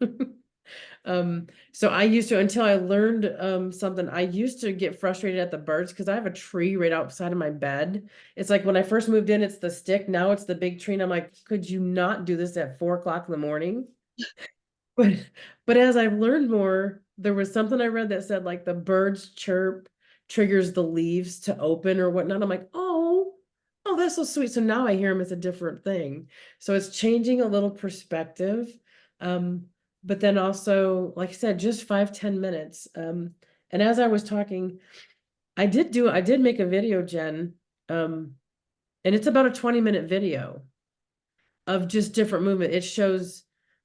So I used to, until I learned something, I used to get frustrated at the birds because I have a tree right outside of my bed. It's like when I first moved in, it's the stick. Now it's the big tree. And I'm like, could you not do this at 4 o'clock in the morning? But but as I've learned more, there was something I read that said like the birds chirp triggers the leaves to open or whatnot. I'm like, oh, that's so sweet. So now I hear them as a different thing. So it's changing a little perspective. But then also, like I said, just 5-10 minutes. And as I was talking, I did make a video, Jen. And it's about a 20-minute video of just different movement. It shows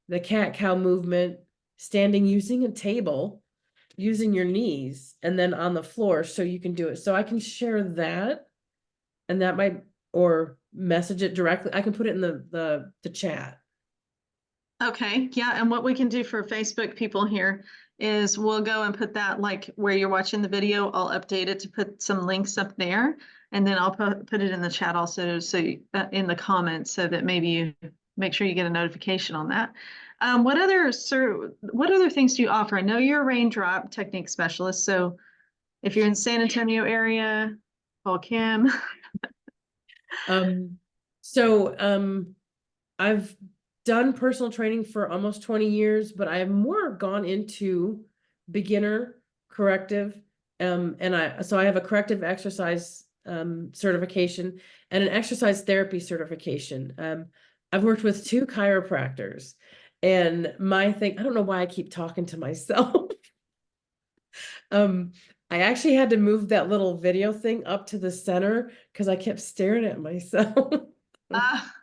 the cat-cow movement, standing using a table, using your knees, and then on the floor so you can do it. So I can share that, and that might, or message it directly. I can put it in the chat. Okay, yeah, and what we can do for Facebook people here is we'll go and put that, like where you're watching the video, I'll update it to put some links up there, and then I'll put it in the chat also, so in the comments, so that maybe you make sure you get a notification on that. What other things do you offer? I know you're a raindrop technique specialist, so if you're in San Antonio area, call Kim. Um, so I've done personal training for almost 20 years, but I have more gone into beginner corrective. And I have a corrective exercise certification and an exercise therapy certification. I've worked with 2 chiropractors, and my thing, I don't know why I keep talking to myself. Um, I actually had to move that little video thing up to the center because I kept staring at myself. Ah,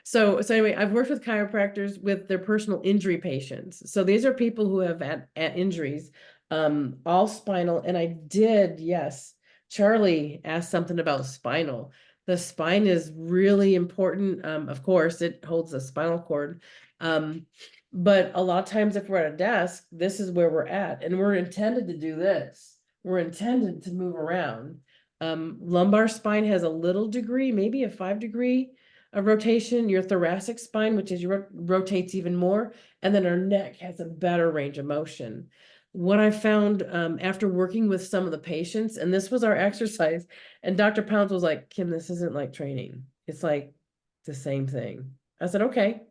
So anyway, I've worked with chiropractors with their personal injury patients. So these are people who have had injuries, all spinal. And I did, yes, Charlie asked something about spinal. The spine is really important. Of course, it holds the spinal cord. But a lot of times if we're at a desk, this is where we're at, and we're intended to do this. We're intended to move around. Lumbar spine has a little degree, maybe a 5-degree of rotation. Your thoracic spine, which is rotates even more, and then our neck has a better range of motion. What I found after working with some of the patients, and this was our exercise, and Dr. Pounds was like, Kim, this isn't like training. It's like the same thing. I said, okay.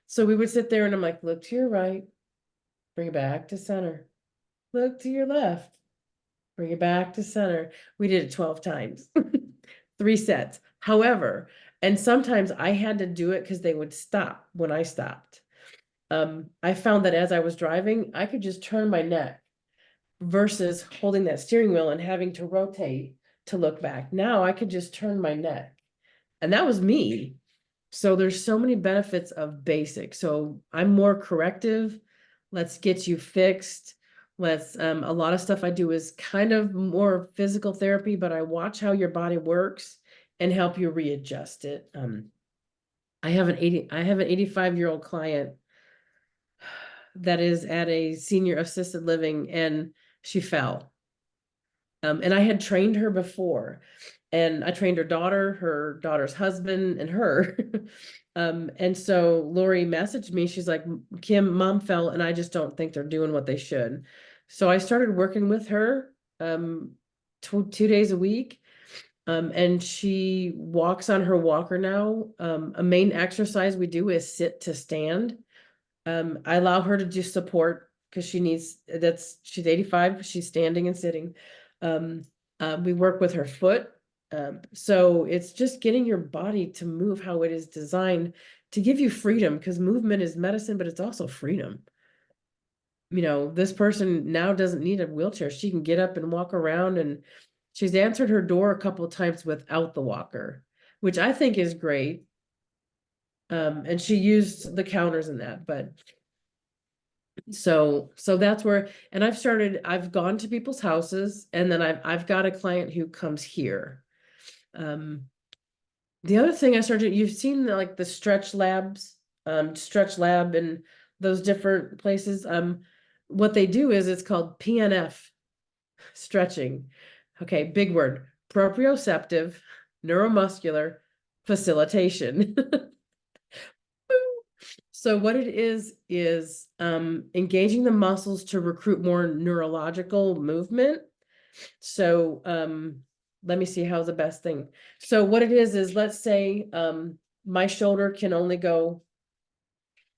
So we would sit there and I'm like, look to your right, bring it back to center. Look to your left, bring it back to center. We did it 12 times, 3 sets. However, and sometimes I had to do it because they would stop when I stopped. I found that as I was driving, I could just turn my neck versus holding that steering wheel and having to rotate to look back. Now I could just turn my neck. And that was me. So there's so many benefits of basic. So I'm more corrective. Let's get you fixed. Let's a lot of stuff I do is kind of more physical therapy, but I watch how your body works and help you readjust it. I have an 85-year-old client that is at a senior assisted living, and she fell. And I had trained her before, and I trained her daughter's husband, and her. And so Lori messaged me. She's like, Kim, mom fell, and I just don't think they're doing what they should. So I started working with her 2 days a week. And she walks on her walker now. A main exercise we do is sit to stand. I allow her to do support because she's 85, she's standing and sitting. Um, we work with her foot. So it's just getting your body to move how it is designed to give you freedom, because movement is medicine, but it's also freedom. This person now doesn't need a wheelchair. She can get up and walk around, and she's answered her door a couple of times without the walker, which I think is great. And she used the counters in that, but so that's where, and I've gone to people's houses, and then I've got a client who comes here. The other thing you've seen like the stretch lab and those different places. What they do is it's called PNF stretching. Okay, big word, proprioceptive neuromuscular facilitation. So what it is engaging the muscles to recruit more neurological movement. So let me see how's the best thing. So what it is let's say my shoulder can only go,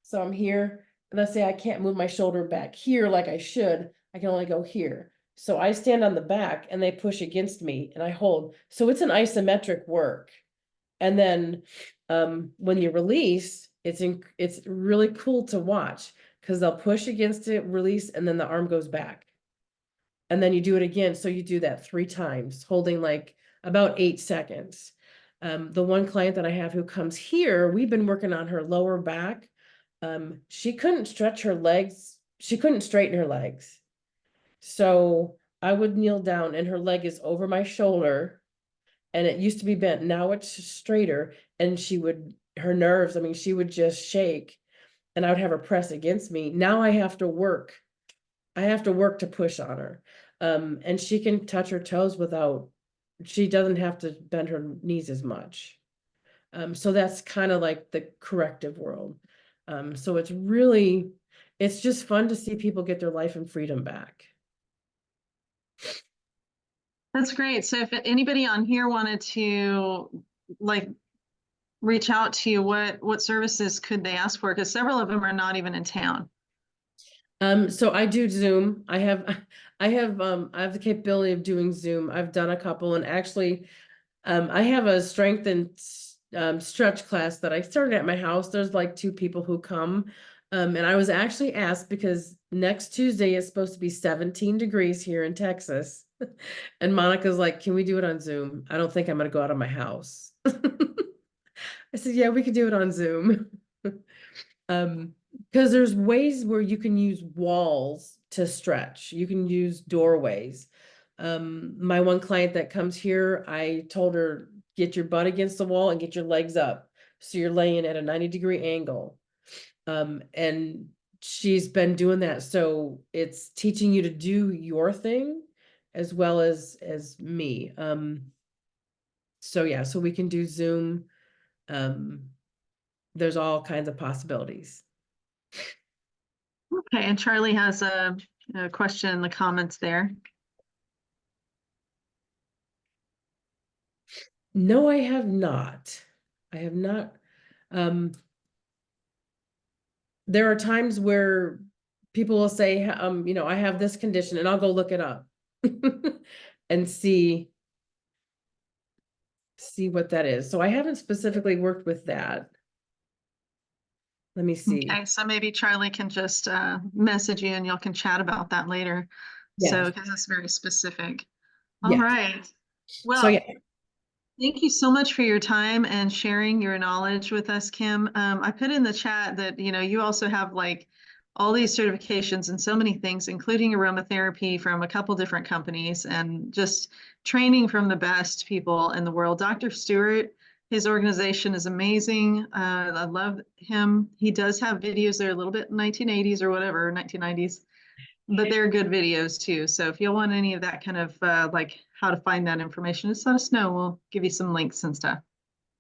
so I'm here, and let's say I can't move my shoulder back here like I should. I can only go here. So I stand on the back and they push against me and I hold. So it's an isometric work. And then when you release, it's really cool to watch, because they'll push against it, release, and then the arm goes back. And then you do it again. So you do that 3 times, holding like about 8 seconds. The one client that I have who comes here, we've been working on her lower back. She couldn't stretch her legs. She couldn't straighten her legs. So I would kneel down and her leg is over my shoulder, and it used to be bent. Now it's straighter, and her nerves, she would just shake, and I would have her press against me. Now I have to work to push on her. And she can touch her toes she doesn't have to bend her knees as much. So that's kind of like the corrective world. So it's just fun to see people get their life and freedom back. That's great. So if anybody on here wanted to like reach out to you, what services could they ask for? Because several of them are not even in town. So I do Zoom. I have the capability of doing Zoom. I've done a couple, and actually, I have a strength and stretch class that I started at my house. There's like 2 people who come. And I was actually asked because next Tuesday is supposed to be 17 degrees here in Texas. And Monica's like, can we do it on Zoom? I don't think I'm going to go out of my house. I said, yeah, we could do it on Zoom. Because there's ways where you can use walls to stretch. You can use doorways. My one client that comes here, I told her, get your butt against the wall and get your legs up. So you're laying at a 90-degree angle. And she's been doing that. So it's teaching you to do your thing as well as me. So yeah, so we can do Zoom. There's all kinds of possibilities. Okay, and Charlie has a question in the comments there. No, I have not. I have not. There are times where people will say, I have this condition, and I'll go look it up and see what that is. So I haven't specifically worked with that. Let me see. Okay, so maybe Charlie can just message you and y'all can chat about that later. Yes. So because it's very specific. All Yes. right. Well, So yeah. Thank you so much for your time and sharing your knowledge with us, Kim. I put in the chat that, you also have like all these certifications and so many things, including aromatherapy from a couple different companies and just training from the best people in the world. Dr. Stewart, his organization is amazing. I love him. He does have videos that are a little bit 1980s or whatever, 1990s, but they're good videos too. So if you want any of that kind of like how to find that information, just let us know. We'll give you some links and stuff.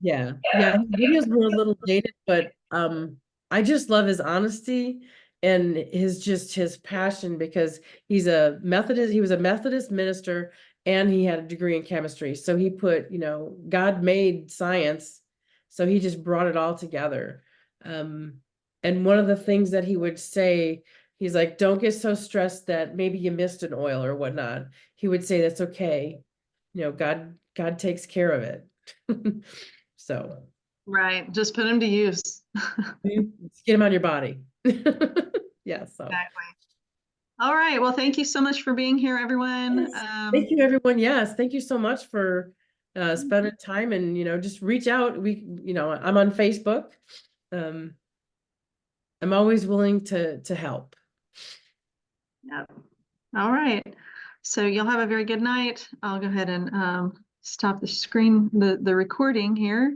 Yeah. Yeah. His videos were a little dated, but I just love his honesty and his passion because he was a Methodist minister and he had a degree in chemistry. So he put, God made science. So he just brought it all together. Um, and one of the things that he would say, he's like, don't get so stressed that maybe you missed an oil or whatnot. He would say, that's okay. God takes care of it. So Right. Just put them to use. just get them on your body. Yeah, so Exactly. All right. Well, thank you so much for being here, everyone. yes. Thank you, everyone. Yes, thank you so much for spending time and just reach out. I'm on Facebook. Um, I'm always willing to help. Yeah. All right. So you'll have a very good night. I'll go ahead and stop the screen, the recording here.